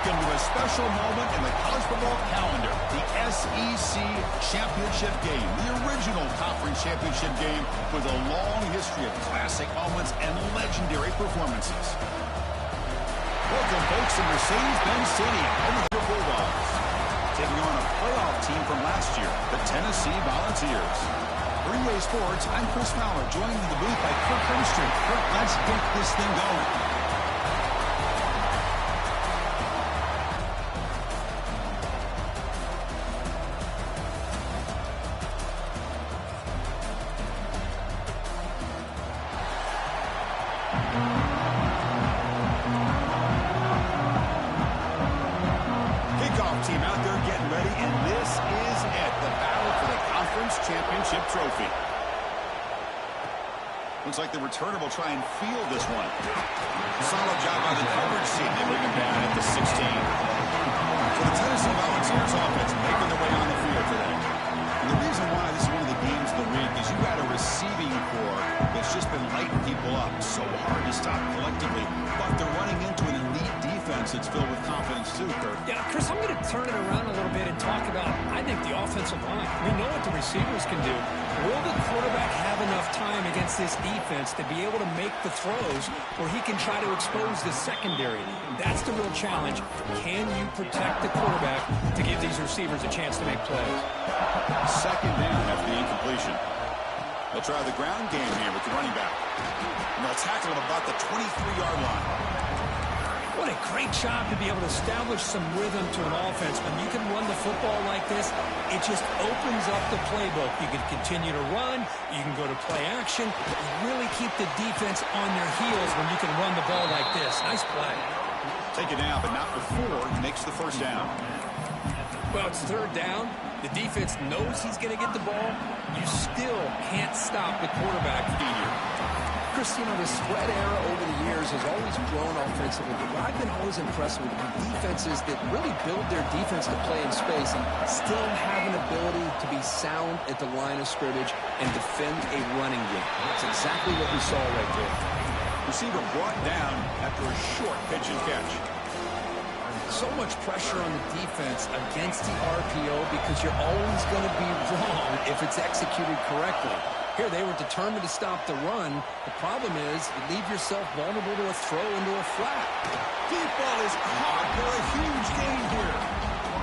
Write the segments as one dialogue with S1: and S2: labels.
S1: Welcome to a special moment in the college football calendar, the SEC Championship Game, the original conference championship game with a long history of classic moments and legendary performances. Welcome, folks, to Mercedes-Benz Stadium, home of the Bulldogs, taking on a playoff team from last year, the Tennessee Volunteers. Greenway Sports, I'm Chris Fowler, joined in the booth by Kirk Herbstreit. Kirk, let's get this thing going. Team out there getting ready, and this is it, the battle for the conference championship trophy. Looks like the returner will try and field this one. Solid job by the coverage team. They bring him down at the 16. So the Tennessee Volunteers offense making their way on the field today. And the reason why this is one of the games of the week is you got a receiving corps that's just been lighting people up. So hard to stop collectively, but they're running into an elite defense that's filled with confidence too, Kirk.
S2: Yeah, Chris, I'm going to turn it around a little bit and talk about, I think, the offensive line. We know what the receivers can do. Will the quarterback have enough time against this defense to be able to make the throws where he can try to expose the secondary? That's the real challenge. Can you protect the quarterback to give these receivers a chance to make plays?
S1: Second down after the incompletion. They'll try the ground game here with the running back. And they'll tackle him about the 23-yard line.
S2: What a great job to be able to establish some rhythm to an offense. When you can run the football like this, it just opens up the playbook. You can continue to run. You can go to play action. You really keep the defense on their heels when you can run the ball like this. Nice play.
S1: Take it down, but not before he makes the first down.
S2: Well, it's third down. The defense knows he's going to get the ball. You still can't stop the quarterback.
S3: Chris, you know, the spread era over the years has always grown offensively, but I've been always impressed with defenses that really build their defense to play in space and still have an ability to be sound at the line of scrimmage and defend a running game. That's exactly what we saw right there.
S1: Receiver brought down after a short pitch and catch.
S3: So much pressure on the defense against the RPO because you're always going to be wrong if it's executed correctly. Here, they were determined to stop the run. The problem is you leave yourself vulnerable to a throw into a flat.
S1: Deep ball is caught for a huge gain here.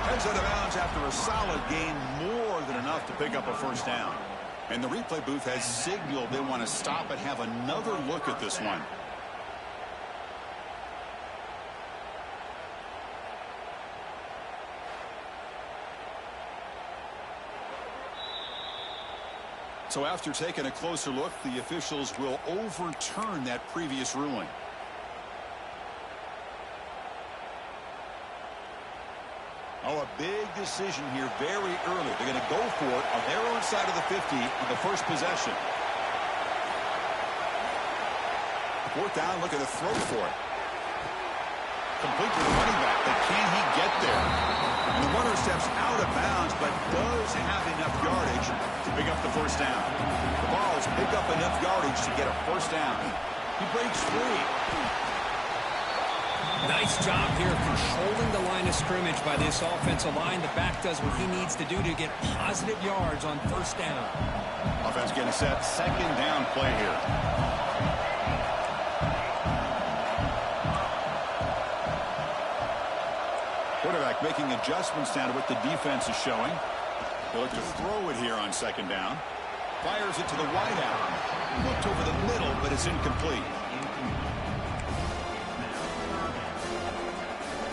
S1: Heads out of bounds after a solid gain, more than enough to pick up a first down. And the replay booth has signaled they want to stop and have another look at this one. So after taking a closer look, the officials will overturn that previous ruling. Oh, a big decision here very early. They're going to go for it on their own side of the 50 on the first possession. Fourth down, looking to throw for it. Complete to the running back, but can he get there? And the runner steps out of bounds, but does have enough yardage to pick up the first down. The Vols pick up enough yardage to get a first down. He breaks free.
S2: Nice job here controlling the line of scrimmage by this offensive line. The back does what he needs to do to get positive yards on first down.
S1: Offense getting set. Second down play here. Quarterback making adjustments down to what the defense is showing. They'll look to throw it here on second down. Fires it to the wideout. Looked over the middle, but it's incomplete.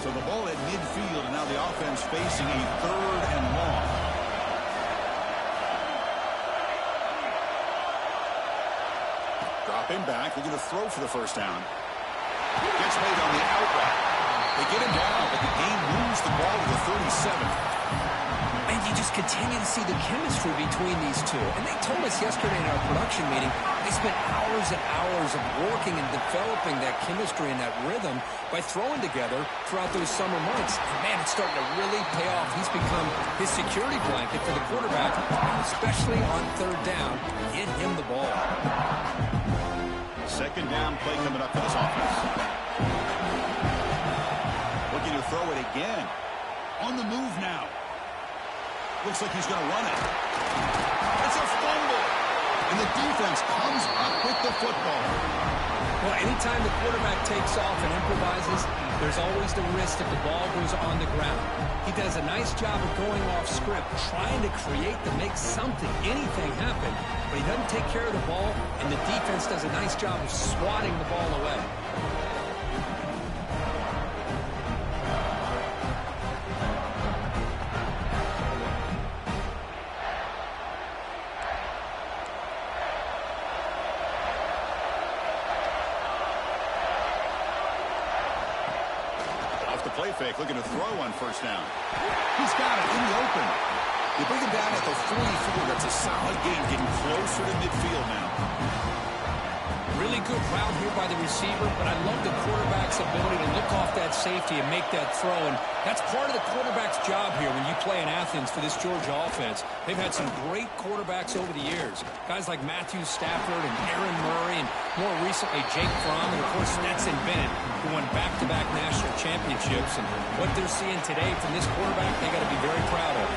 S1: So the ball at midfield, and now the offense facing a third and long. Drop him back. Looking to throw for the first down. Gets made on the out route. They get him down, but the game moves the ball to the 37th.
S2: And you just continue to see the chemistry between these two. And they told us yesterday in our production meeting, they spent hours and hours of working and developing that chemistry and that rhythm by throwing together throughout those summer months. And man, it's starting to really pay off. He's become his security blanket for the quarterback, especially on third down. Get him the ball.
S1: Second down play coming up for this offense. Looking to to throw it again. On the move now. Looks like he's going to run it. It's a fumble. And the defense comes up with the football.
S2: Well, anytime the quarterback takes off and improvises, there's always the risk that the ball goes on the ground. He does a nice job of going off script, trying to create to make something, anything happen, but he doesn't take care of the ball, and the defense does a nice job of swatting the ball away.
S1: Play fake, looking to throw on first down. He's got it in the open. You bring him down at the 44. That's a solid gain, getting closer to midfield now.
S2: Really good route here by the receiver, but I love the quarterback's ability to look off that safety and make that throw, and that's part of the quarterback's job here when you play in Athens for this Georgia offense. They've had some great quarterbacks over the years, guys like Matthew Stafford and Aaron Murray, and more recently Jake Fromm, and of course Stetson Bennett, who won back-to-back national championships, and what they're seeing today from this quarterback, they got to be very proud of.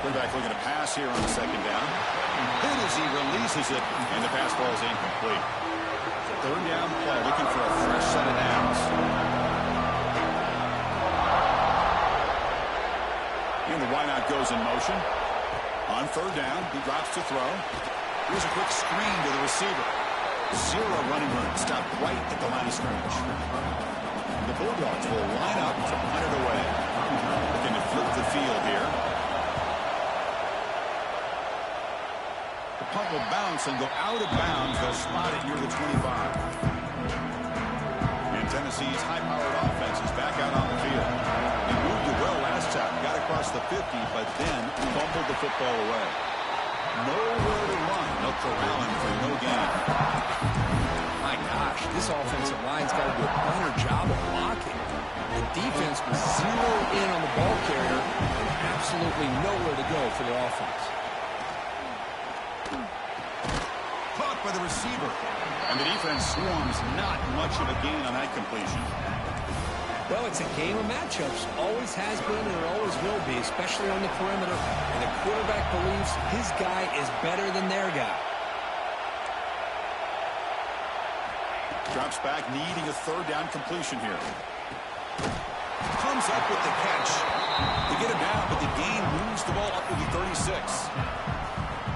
S1: Quarterback looking to pass here on the second down. Good as he releases it, and the pass ball is incomplete. Third down play, looking for a fresh set of downs. And the wideout goes in motion. On third down, he drops to throw. Here's a quick screen to the receiver. Zero running room, stopped right at the line of scrimmage. The Bulldogs will line up to punt it away. Looking to flip the field here. Punt will bounce and go out of bounds. They'll spot it near the 25. And Tennessee's high-powered offense is back out on the field. He moved it well last time, got across the 50, but then fumbled the football away. Nowhere to run. They'll corral him for no gain.
S2: My gosh, this offensive line's got to do a better job of blocking. The defense was zeroed in on the ball carrier and absolutely nowhere to go for the offense.
S1: Caught by the receiver. And the defense swarms, not much of a gain on that completion.
S2: Well, it's a game of matchups. Always has been and it always will be, especially on the perimeter. And the quarterback believes his guy is better than their guy.
S1: Drops back, needing a third down completion here. Comes up with the catch. They get him down, but the gain moves the ball up to the 36.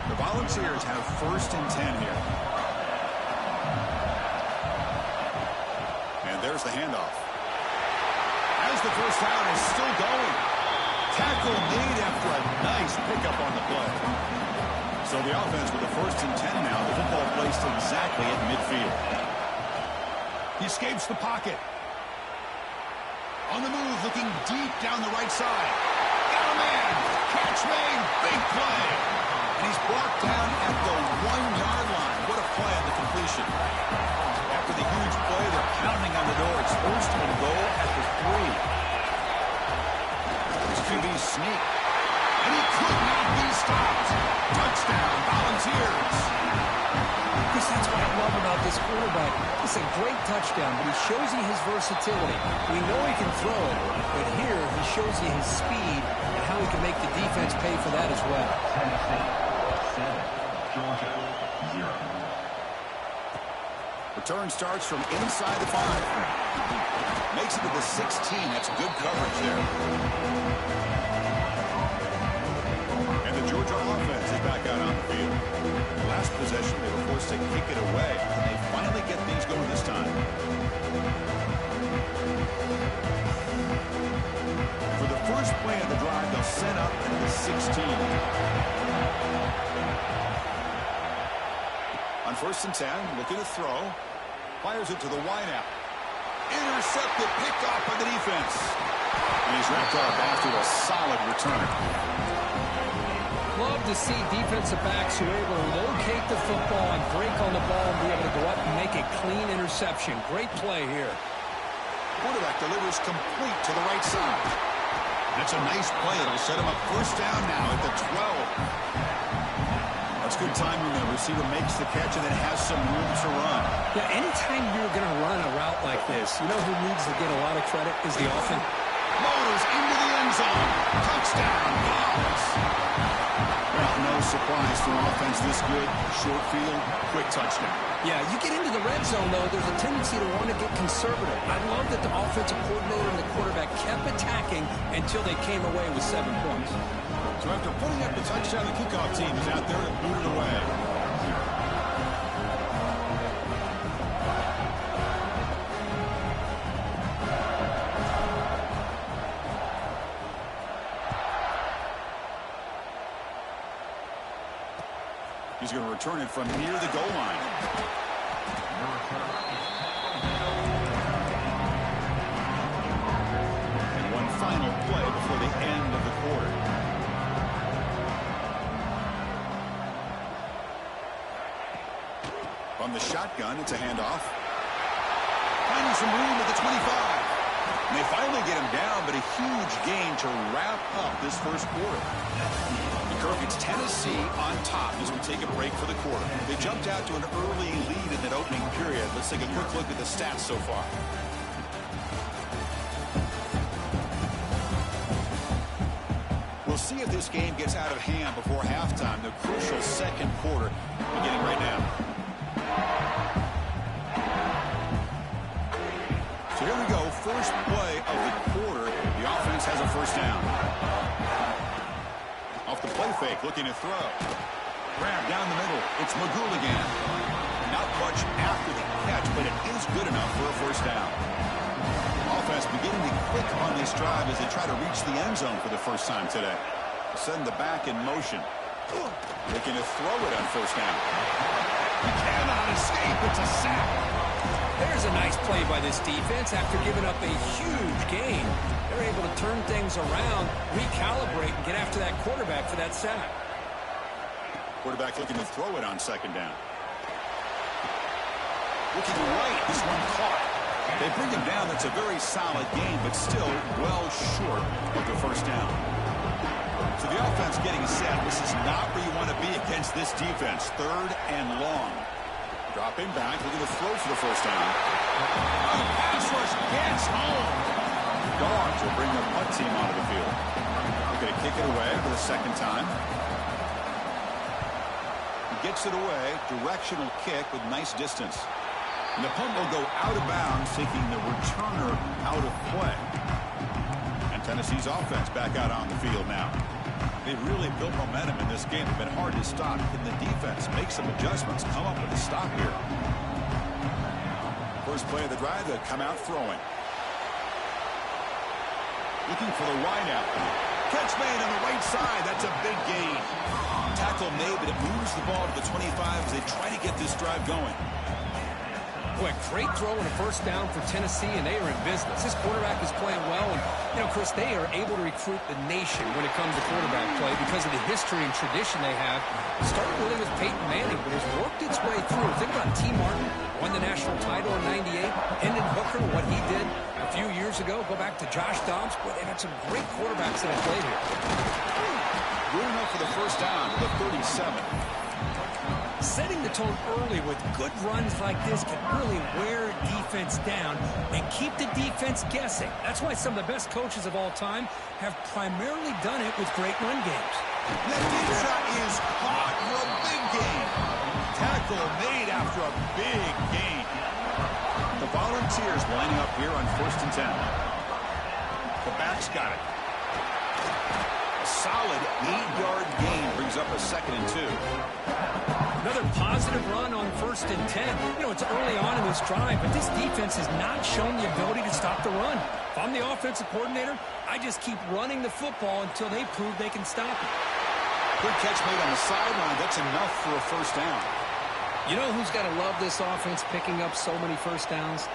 S1: The Volunteers have first and 10 here. And there's the handoff. As the first down is still going. Tackle made after a nice pickup on the play. So the offense with the first and 10 now. The football placed exactly at midfield. He escapes the pocket. On the move, looking deep down the right side. Got a man. Catch made. Big play. And he's brought down at the 1-yard line. What a play on the completion. After the huge play, they're pounding on the door. It's first and goal at the 3. This QB sneak. And he could not be stopped. Touchdown, Volunteers.
S2: Because that's what I love about this quarterback. It's a great touchdown, but he shows you his versatility. We know he can throw it, but here he shows you his speed and how he can make the defense pay for that as well.
S1: Georgia, 0. Return starts from inside the 5. Makes it to the 16. That's good coverage there. And the Georgia offense is back out on the field. Last possession, they were forced to kick it away. And they finally get things going this time. For the first play of the drive, they'll set up at the 16. On first and 10, looking to throw. Fires it to the wideout. Intercepted, picked off by the defense. And he's wrapped up after a solid return.
S2: Love to see defensive backs who are able to locate the football and break on the ball and be able to go up and make a clean interception. Great play here.
S1: Quarterback delivers complete to the right side. That's a nice play. It'll set him up first down now at the 12. A That's good timing. The receiver makes the catch and then has some room to run.
S2: Yeah, anytime you're going to run a route like this, you know who needs to get a lot of credit is the offense.
S1: Motors into the end zone. Touchdown, Browns. Well, no surprise for an offense this good. Short field, quick touchdown.
S2: Yeah, you get into the red zone, though, there's a tendency to want to get conservative. I love that the offensive coordinator and the quarterback kept attacking until they came away with 7 points.
S1: So after putting up the touchdown, the kickoff team is out there to boot it away. He's going to return it from near the goal line. And one final play before the end of the quarter. From the shotgun, it's a handoff. Finding some room at the 25. And they finally get him down, but a huge gain to wrap up this first quarter. Kirk, it's Tennessee on top as we take a break for the quarter. They jumped out to an early lead in that opening period. Let's take a quick look at the stats so far. We'll see if this game gets out of hand before halftime, the crucial second quarter beginning right now. So here we go, first play of the quarter. The offense has a first down. Off the play fake, looking to throw. Grab down the middle. It's McGool again. Not much after the catch, but it is good enough for a first down. Offense beginning to click on this drive as they try to reach the end zone for the first time today. Send the back in motion. Looking to throw it on first down. He cannot escape. It's a sack.
S2: There's a nice play by this defense after giving up a huge gain. They're able to turn things around, recalibrate, and get after that quarterback for that sack.
S1: Quarterback looking to throw it on second down. Looking right, this one caught. They bring him down. That's a very solid game, but still well short of the first down. So the offense getting set. This is not where you want to be against this defense. Third and long. Dropping back, looking to throw for the first down. Oh, pass rush gets home. Dogs will bring the punt team onto the field. They're going to kick it away for the second time. He gets it away. Directional kick with nice distance. And the punt will go out of bounds, taking the returner out of play. And Tennessee's offense back out on the field now. They've really built momentum in this game. It's been hard to stop. Can the defense make some adjustments, come up with a stop here? First play of the drive, they'll come out throwing. Looking for the wideout. Catch made on the right side. That's a big gain. Tackle made, but it moves the ball to the 25 as they try to get this drive going.
S2: Boy, great throw and a first down for Tennessee, and they are in business. This quarterback is playing well, and, you know, Chris, they are able to recruit the nation when it comes to quarterback play because of the history and tradition they have. It started really with Peyton Manning, but has worked its way through. Think about T. Martin, won the national title in '98. Hendon Hooker, what he did a few years ago. Go back to Josh Dobbs. Boy, they've had some great quarterbacks that have played here.
S1: Good enough for the first down to the 37.
S2: Setting the tone early with good runs like this can really wear defense down and keep the defense guessing. That's why some of the best coaches of all time have primarily done it with great run games.
S1: That deep shot is caught for a big gain. Tackle made after a big gain. The Volunteers lining up here on 1st and 10. The back's got it. A solid 8-yard gain brings up a 2nd and 2.
S2: Another positive run on 1st and 10. You know, it's early on in this drive, but this defense has not shown the ability to stop the run. If I'm the offensive coordinator, I just keep running the football until they prove they can stop it.
S1: Good catch made on the sideline. That's enough for a first down.
S2: You know who's got to love this offense picking up so many first downs?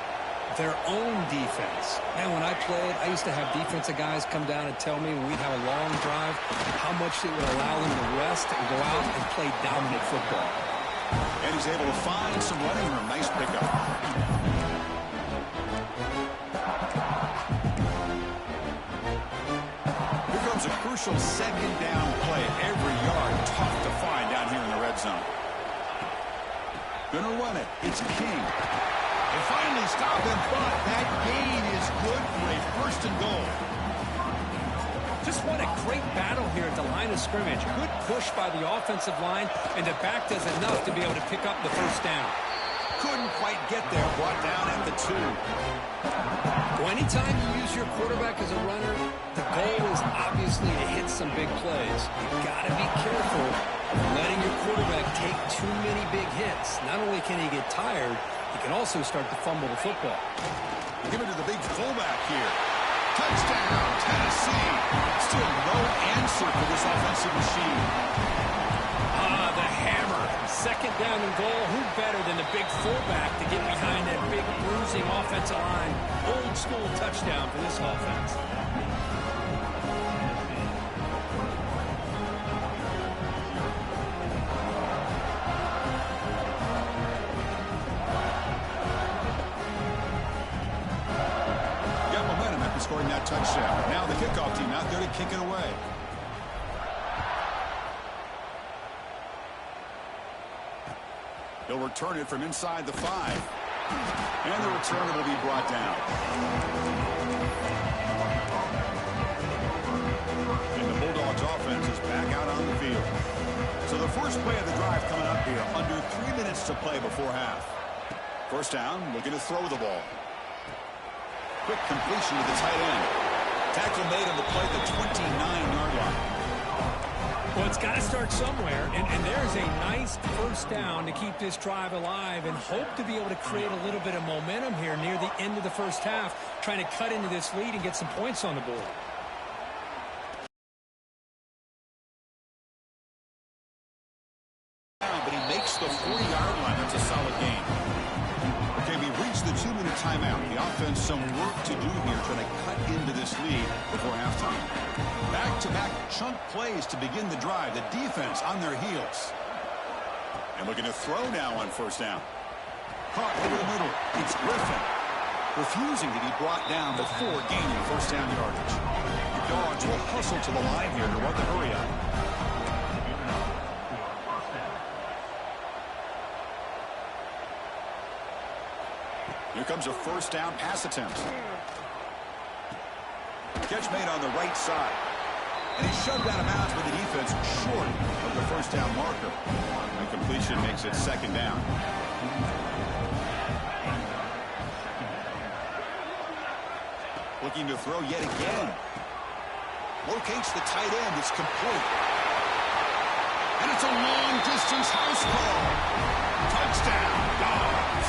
S2: Their own defense. Man, when I played, I used to have defensive guys come down and tell me when we'd have a long drive how much it would allow them to rest and go out and play dominant football.
S1: And he's able to find some running room. Nice pickup. Here comes a Crucial second down play. Every yard tough to find down here in the red zone. Gonna run it. It's King. They finally stop him, but that gain is good for a first and goal.
S2: Just what a great battle here at the line of scrimmage. Good push by the offensive line, and the back does enough to be able to pick up the first down.
S1: Couldn't quite get there. Brought down at the 2.
S2: Well, anytime you use your quarterback as a runner, the goal is obviously to hit some big plays. You've got to be careful of letting your quarterback take too many big hits. Not only can he get tired, he can also start to fumble the football.
S1: Give it to the big fullback here. Touchdown, Tennessee. Still no answer for this offensive machine.
S2: The hammer. Second down and goal. Who better than the big fullback to get behind that big bruising offensive line? Old school touchdown for this offense.
S1: Scoring that touchdown. Now the kickoff team out there to kick it away. He'll return it from inside the 5. And the return will be brought down. And the Bulldogs offense is back out on the field. So the first play of the drive coming up here. Under 3 minutes to play before half. First down, looking to throw the ball. Quick completion to the tight end. Tackle made on the play at the 29-yard line.
S2: Well, it's got to start somewhere, and there's a nice first down to keep this drive alive and hope to be able to create a little bit of momentum here near the end of the first half, trying to cut into this lead and get some points on the board.
S1: But he makes the 40-yard line. That's a solid gain. Okay, we reached the 2-minute timeout. The offense some work to do here trying to cut into this lead before halftime. Back-to-back chunk plays to begin the drive. The defense on their heels. And looking to throw now on first down. Caught over the middle. It's Griffin. Refusing to be brought down before gaining first down yardage. The Dogs will hustle to the line here to run the hurry up. Here comes a first down pass attempt. Catch made on the right side. And he's shoved out of bounds with the defense short of the first down marker. And completion makes it second down. Looking to throw yet again. Locates the tight end. It's complete. And it's a long-distance house call. Touchdown, Dogs.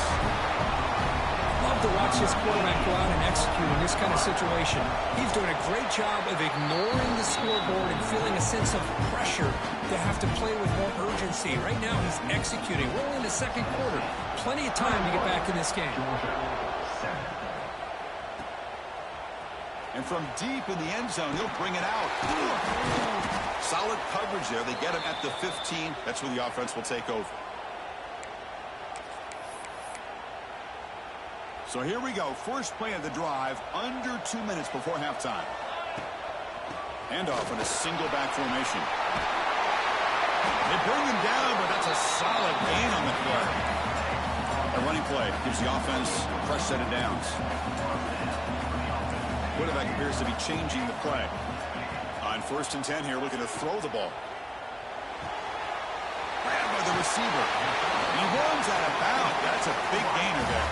S2: Love to watch this quarterback go out and execute in this kind of situation. He's doing a great job of ignoring the scoreboard and feeling a sense of pressure to have to play with more urgency. Right now, he's executing. We're in the second quarter. Plenty of time to get back in this game.
S1: And from deep in the end zone, he'll bring it out. Solid coverage there. They get him at the 15. That's where the offense will take over. So here we go. First play of the drive, under 2 minutes before halftime. Handoff in a single back formation. They bring him down, but that's a solid gain on the play. A running play gives the offense a fresh set of downs. Quarterback appears to be changing the play. On 1st and 10 here, looking to throw the ball. Grabbed by the receiver. He runs out of bounds. That's a big gainer there.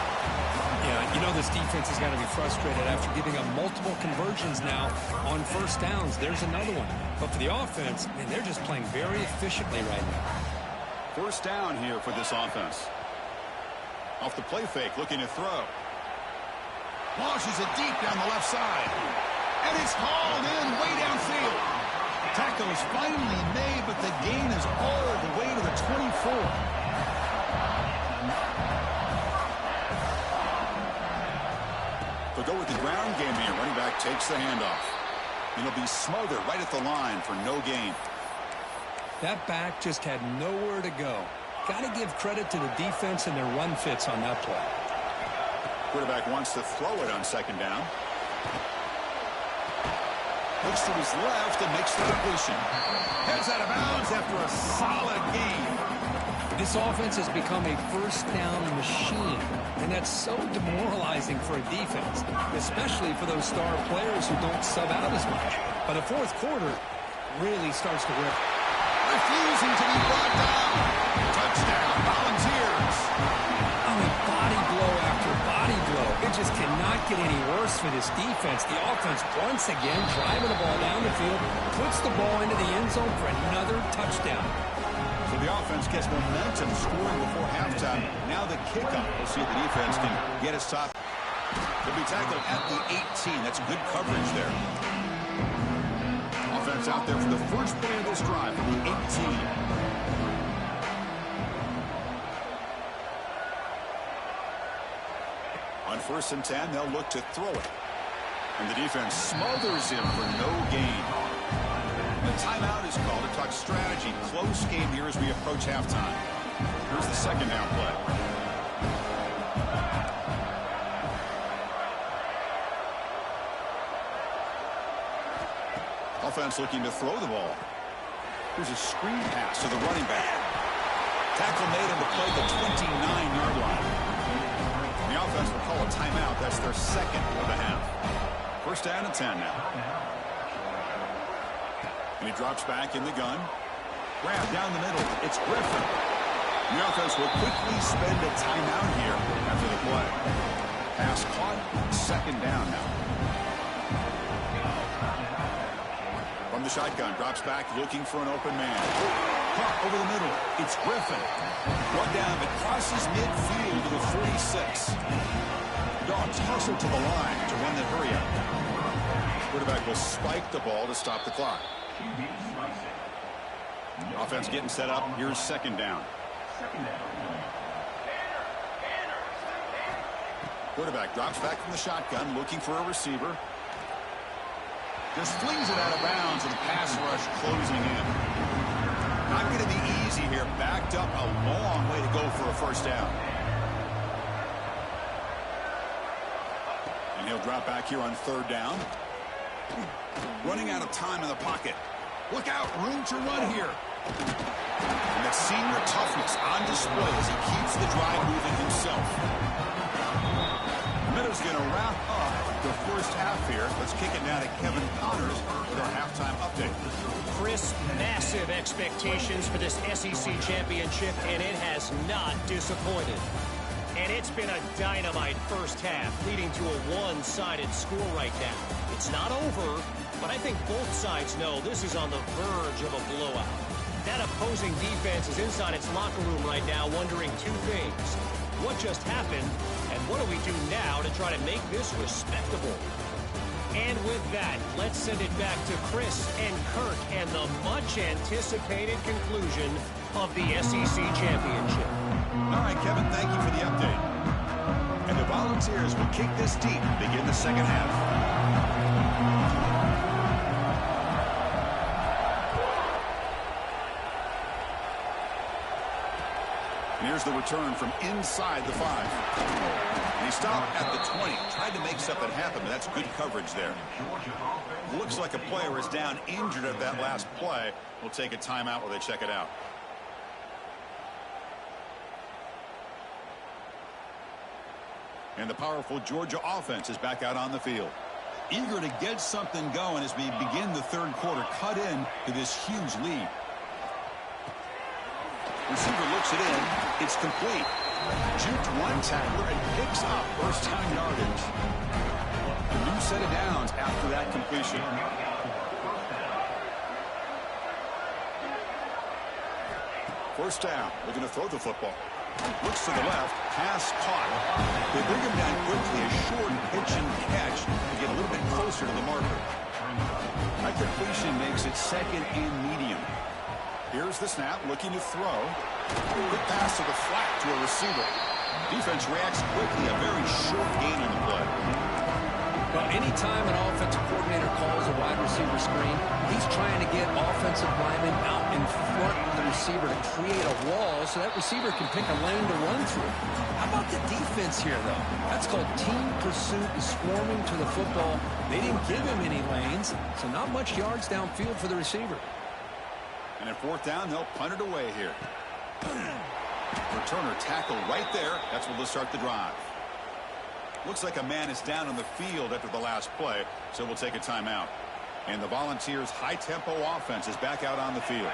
S2: Yeah, you know this defense has got to be frustrated after giving up multiple conversions now on first downs. There's another one. But for the offense, man, they're just playing very efficiently right now.
S1: First down here for this offense. Off the play fake, looking to throw. Launches it deep down the left side. And it's hauled in way downfield. Tackle is finally made, but the gain is all the way to the 24. They'll go with the ground game here. Running back takes the handoff. It'll be smothered right at the line for no gain.
S2: That back just had nowhere to go. Got to give credit to the defense and their run fits on that play.
S1: Quarterback wants to throw it on second down. Looks to his left and makes the completion. Heads out of bounds after a solid gain.
S2: This offense has become a first down machine, and that's so demoralizing for a defense, especially for those star players who don't sub out as much. By the fourth quarter, really starts to rip.
S1: Refusing to be brought down. Touchdown, Volunteers.
S2: I mean, body blow after body blow. It just cannot get any worse for this defense. The offense once again driving the ball down the field, puts the ball into the end zone for another touchdown.
S1: So the offense gets momentum, scoring before halftime. Now the kickoff. We'll see if the defense can get a stop. They'll be tackled at the 18. That's good coverage there. Offense out there for the first play of this drive from the 18. On 1st and 10, they'll look to throw it. And the defense smothers him for no gain. The timeout is called to talk strategy. Close game here as we approach halftime. Here's the second down play. Offense looking to throw the ball. Here's a screen pass to the running back. Tackle made him to play the 29-yard line. The offense will call a timeout. That's their second of the half. 1st down and 10 now. And he drops back in the gun. Grab down the middle. It's Griffin. The offense will quickly spend a timeout here after the play. Pass caught. 2nd down now. From the shotgun, drops back looking for an open man. Caught over the middle. It's Griffin. One down, but crosses midfield to the 46. Dogs hustle to the line to run the hurry up. Quarterback will spike the ball to stop the clock. Offense getting set up. Here's 2nd down. Quarterback drops back from the shotgun, looking for a receiver. Just flings it out of bounds, and the pass rush closing in. Not going to be easy here. Backed up a long way to go for a 1st down. And he'll drop back here on 3rd down. Running out of time in the pocket. Look out, room to run here. And that senior toughness on display as he keeps the drive moving himself. Minutes going to wrap up the first half here. Let's kick it now to Kevin Connors with our halftime update.
S4: Chris, massive expectations for this SEC championship, and it has not disappointed. And it's been a dynamite first half, leading to a one-sided score right now. It's not over, but I think both sides know this is on the verge of a blowout. That opposing defense is inside its locker room right now wondering 2 things. What just happened, and what do we do now to try to make this respectable? And with that, let's send it back to Chris and Kirk and the much-anticipated conclusion of the SEC championship.
S1: All right, Kevin, thank you for the update. And the Volunteers will kick this deep and begin the second half. And here's the return from inside the 5. And he stopped at the 20. Tried to make something happen, but that's good coverage there. Looks like a player is down injured at that last play. We'll take a timeout while they check it out. And the powerful Georgia offense is back out on the field. Eager to get something going as we begin the 3rd quarter. Cut in to this huge lead. Receiver looks it in. It's complete. Juked one tackler and picks up first-time yardage. A new set of downs after that completion. First down. Looking to throw the football. Looks to the left. Pass caught. They bring him down quickly. A short pitch and catch to get a little bit closer to the marker. That completion makes it 2nd and medium. Here's the snap, looking to throw. Good pass to the flat to a receiver. Defense reacts quickly, a very short gain on the play.
S2: Well, anytime an offensive coordinator calls a wide receiver screen, he's trying to get offensive linemen out in front of the receiver to create a wall so that receiver can pick a lane to run through. How about the defense here, though? That's called team pursuit and swarming to the football. They didn't give him any lanes, so not much yards downfield for the receiver.
S1: And at fourth down, they'll punt it away here. Returner tackle right there. That's what will start the drive. Looks like a man is down on the field after the last play, so we'll take a timeout. And the Volunteers' high-tempo offense is back out on the field.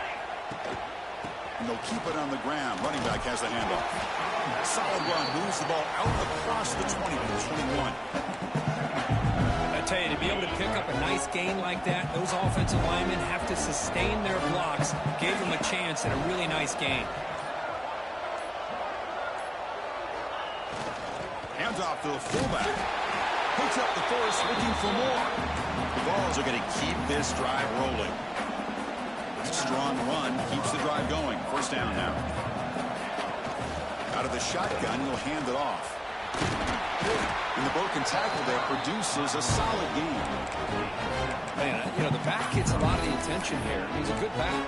S1: And they'll keep it on the ground. Running back has the handoff. Solid run. Moves the ball out across the 20 to the 21.
S2: I tell you, to be able to pick up a nice gain like that, those offensive linemen have to sustain their blocks. Gave them a chance at a really nice gain.
S1: Hands off to the fullback. Picks up the force, looking for more. The Vols are going to keep this drive rolling. Strong run keeps the drive going. First down now. Out of the shotgun, he'll hand it off. And the broken tackle there produces a solid gain.
S2: Man, you know, the back gets a lot of the attention here. He's a good back.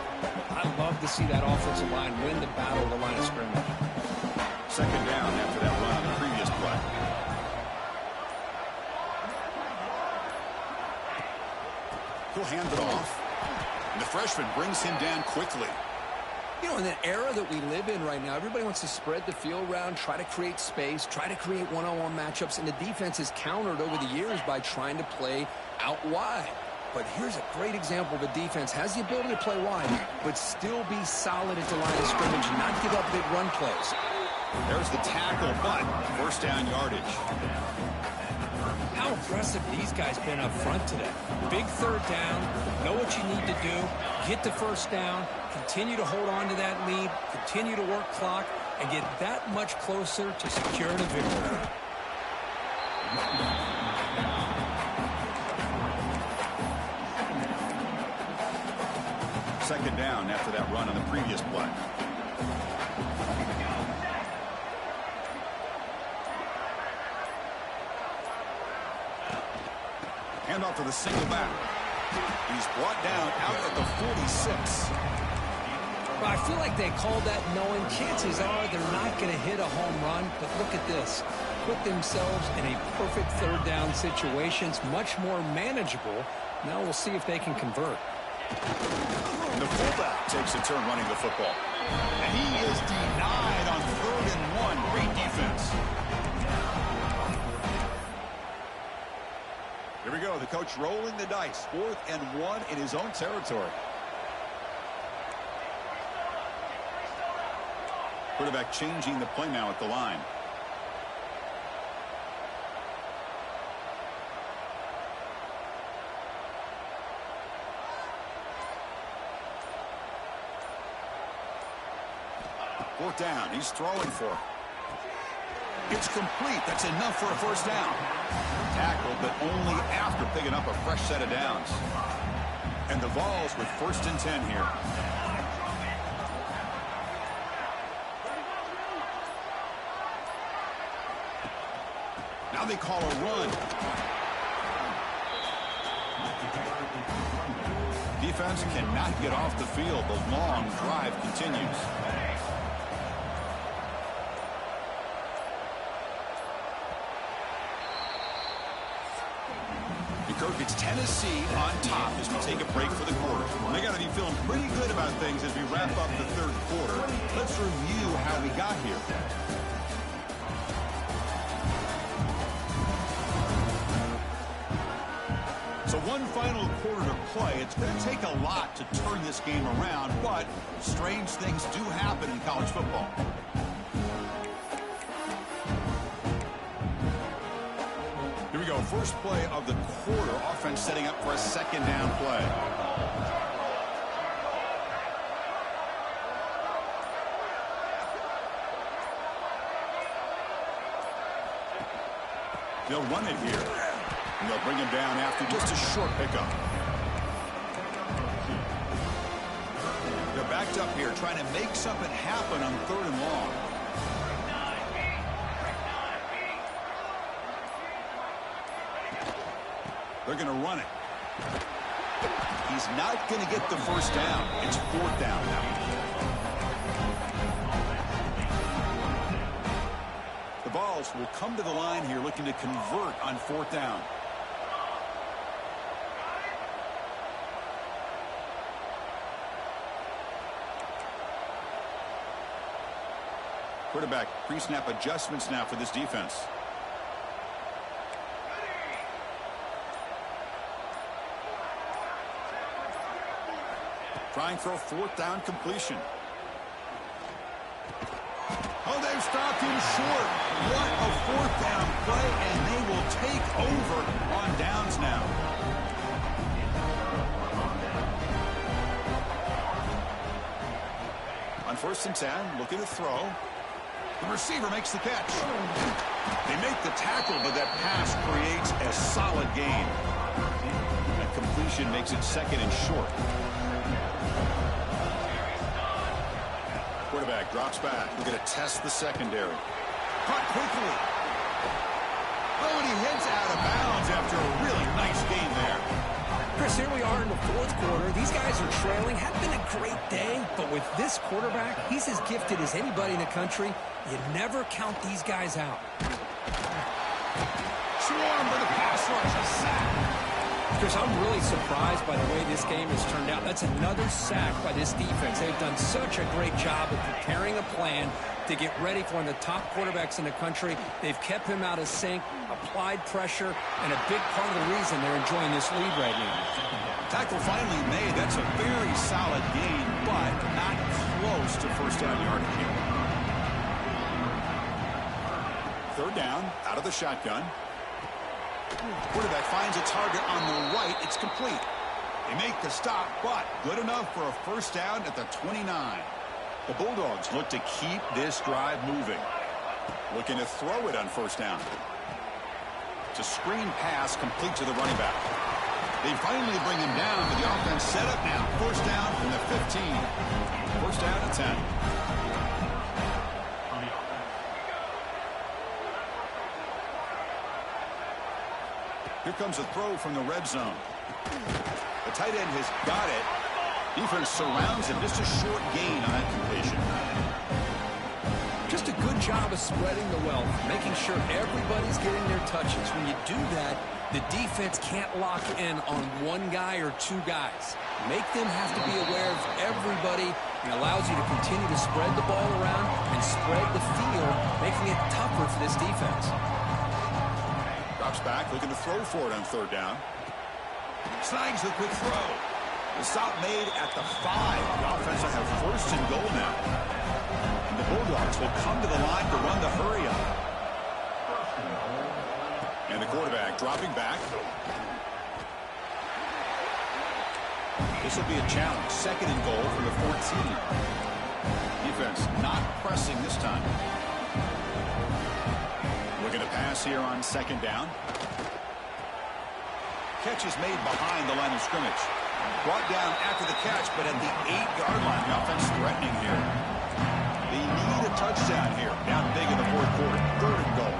S2: I love to see that offensive line win the battle of the line of scrimmage.
S1: Second down after that run on the previous play. He'll hand it off. And the freshman brings him down quickly.
S2: You know, in the era that we live in right now, everybody wants to spread the field around, try to create space, try to create one-on-one matchups, and the defense has countered over the years by trying to play out wide. But here's a great example of a defense has the ability to play wide, but still be solid at the line of scrimmage and not give up big run plays.
S1: There's the tackle, but first down yardage.
S2: How aggressive these guys been up front today. Big third down, know what you need to do, get the first down, continue to hold on to that lead, continue to work clock, and get that much closer to securing a victory.
S1: Second down after that run on the previous play. Handoff to the single back. He's brought down out at the 46.
S2: Well, I feel like they called that knowing chances are they're not going to hit a home run, but look at this. Put themselves in a perfect third down situation. It's much more manageable. Now we'll see if they can convert.
S1: And the fullback takes a turn running the football. And he is denied on 3rd and 1. Great defense. Here we go. The coach rolling the dice. 4th and 1 in his own territory. Quarterback changing the play now at the line. Fourth down. He's throwing for it. It's complete. That's enough for a first down. Tackled, but only after picking up a fresh set of downs. And the Vols with 1st and 10 here. Now they call a run. Defense cannot get off the field. The long drive continues. Kirk, it's Tennessee on top as we take a break for the quarter. They got to be feeling pretty good about things as we wrap up the 3rd quarter. Let's review how we got here. So one final quarter to play. It's going to take a lot to turn this game around, but strange things do happen in college football. Here we go. First play of the quarter. Offense setting up for a 2nd down play. They'll run it here. And they'll bring him down after just a short pickup. They're backed up here trying to make something happen on 3rd and long. They're going to run it. He's not going to get the first down. It's 4th down now. Vols will come to the line here looking to convert on 4th down. Quarterback pre-snap adjustments now for this defense. Trying for a 4th down completion. Oh, they've stopped him short. What a 4th down play, and they will take over on downs now. On 1st and 10, looking to throw. The receiver makes the catch. They make the tackle, but that pass creates a solid gain. That completion makes it 2nd and short. Quarterback drops back. We're going to test the secondary. Caught quickly. Oh, and he heads out of bounds after a really nice gain there.
S2: Chris, here we are in the 4th quarter. These guys are trailing. Had been a great day, but with this quarterback, he's as gifted as anybody in the country. You never count these guys out.
S1: Swarm for the pass rush. A sack.
S2: Chris, I'm really surprised by the way this game has turned out. That's another sack by this defense. They've done such a great job of preparing a plan to get ready for one of the top quarterbacks in the country. They've kept him out of sync, applied pressure, and a big part of the reason they're enjoying this lead right now.
S1: Tackle finally made. That's a very solid gain, but not close to 1st down yardage here. 3rd down, out of the shotgun. Quarterback finds a target on the right. It's complete. They make the stop, but good enough for a 1st down at the 29. The Bulldogs look to keep this drive moving. Looking to throw it on 1st down. It's a screen pass complete to the running back. They finally bring him down, but the offense set up now. 1st down from the 15. 1st down at 10. Here comes a throw from the red zone. The tight end has got it. Defense surrounds him. Just a short gain on that completion.
S2: Just a good job of spreading the wealth, making sure everybody's getting their touches. When you do that, the defense can't lock in on one guy or 2 guys. Make them have to be aware of everybody. It allows you to continue to spread the ball around and spread the field, making it tougher for this defense.
S1: Drops back, looking to throw for it on 3rd down. Snags the quick throw. The stop made at the 5. The offense will have 1st and goal now. And the Bulldogs will come to the line to run the hurry up. And the quarterback dropping back. This will be a challenge. 2nd and goal from the 14. Defense not pressing this time. Looking to pass here on 2nd down. Catch is made behind the line of scrimmage. Brought down after the catch, but at the 8-yard line. The offense threatening here. They need a touchdown here. Down big in the 4th quarter. 3rd and goal.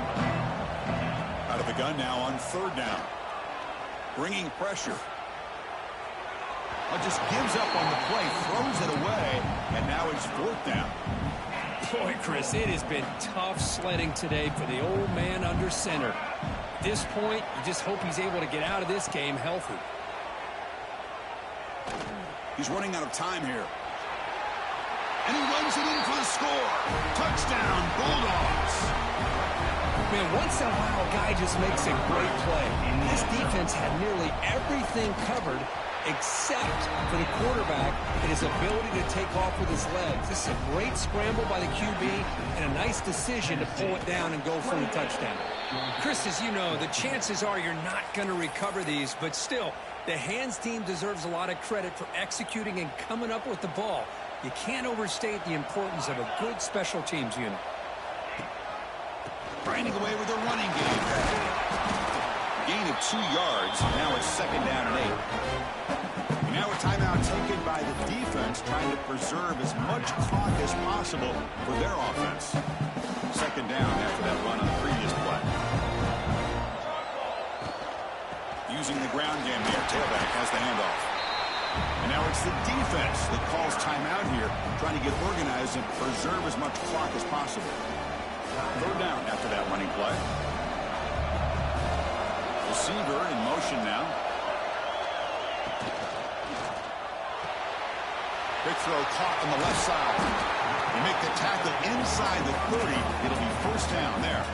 S1: Out of the gun now on 3rd down. Bringing pressure. Just gives up on the play. Throws it away. And now it's 4th down.
S2: Boy, Chris, it has been tough sledding today for the old man under center. At this point, you just hope he's able to get out of this game healthy.
S1: He's running out of time here. And he runs it in for the score. Touchdown, Bulldogs.
S2: Man, once in a while, a guy just makes a great play. This defense had nearly everything covered except for the quarterback and his ability to take off with his legs. This is a great scramble by the QB and a nice decision to pull it down and go for the touchdown. Chris, as you know, the chances are you're not going to recover these, but still, the Hands team deserves a lot of credit for executing and coming up with the ball. You can't overstate the importance of a good special teams unit.
S1: Grinding away with a running game. Gain of 2 yards. Now it's 2nd down and 8. And now a timeout taken by the defense, trying to preserve as much clock as possible for their offense. 2nd down after that run on the previous play. Using the ground game here. Tailback has the handoff. And now it's the defense that calls timeout here, trying to get organized and preserve as much clock as possible. Third down after that running play. Receiver in motion now. Big throw caught on the left side. They make the tackle inside the 30. It'll be first down there.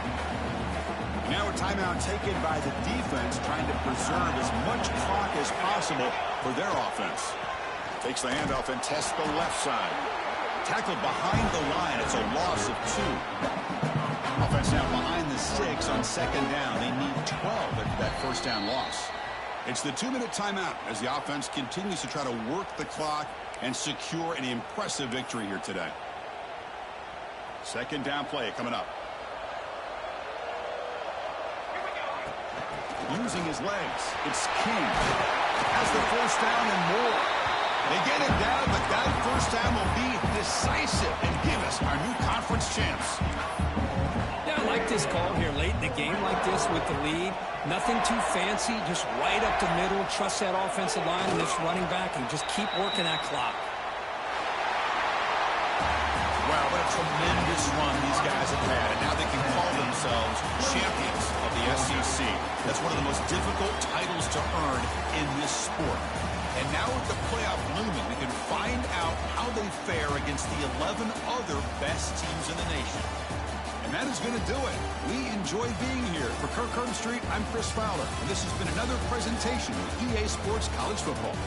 S1: Now a timeout taken by the defense, trying to preserve as much clock as possible for their offense. Takes the handoff and tests the left side. Tackled behind the line. It's a loss of 2. Offense now behind the 6 on second down. They need 12 after that first down loss. It's the 2-minute timeout as the offense continues to try to work the clock and secure an impressive victory here today. Second down play coming up. Using his legs, it's King. Has the first down and more. They get it down, but that first down will be decisive and give us our new conference champs.
S2: Yeah, I like this call here late in the game like this with the lead. Nothing too fancy, just right up the middle. Trust that offensive line and this running back and just keep working that clock.
S1: Wow, what a tremendous run these guys have had, and now they can call themselves champions of the SEC. That's one of the most difficult titles to earn in this sport. And now with the playoff looming, we can find out how they fare against the 11 other best teams in the nation. And that is going to do it. We enjoy being here. For Kirk Herbstreit, I'm Chris Fowler, and this has been another presentation of EA Sports College Football.